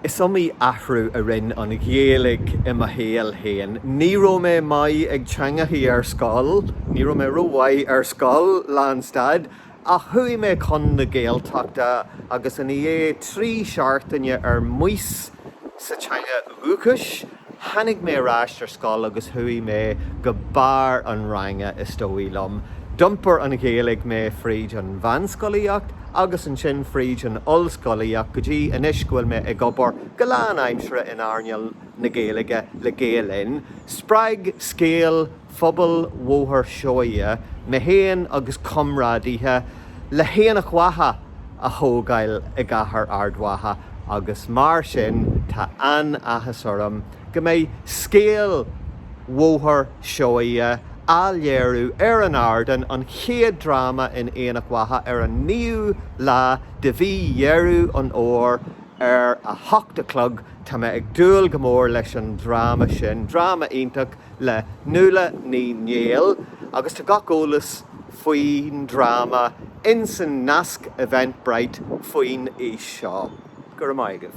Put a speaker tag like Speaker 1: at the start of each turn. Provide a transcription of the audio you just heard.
Speaker 1: Is Iomaí ahrú a rinn an Ghéarlig I mo héal héin. Ní raibh mé mai ag teangaí ar scoil, ní raibh mé roimh ar scoil Lánstad, a chuaigh mé chun na Gaeltachta agus in é trí seachtaine ar muos sa teanga Lúcais, hanig mé ráist ar scoil agus chuaigh mé go bar an range is dóilm. Dumpar an Ghéarlig mé fríd an bhanscoilíocht agus an sin fríd an ollscoilíocht go dtí inis bhfuil mé ag obair go lean aimsire in airneall na Gaeilge le Gaelin. Spraig, scéal, phobal, mhóthar seoithe, me héan agus comradíthe le Aonach Mhacha a thógáil I gcathair ardmhaithe agus mar sin tá an-áthas orm go mbeidh scéal, mhóthar seoithe Alléirú ar an ardan an chéad dhráma in Aonach Mhacha ar an níú lá de bhí dhearú an óir ar a 8 tá mé ag dúil go mór leis an dhráma sin, dhráma iontach le nula ní néal agus tá gach eolas faoin dhráma in san nasc Eventbrite faoin is seo. Gur maigah.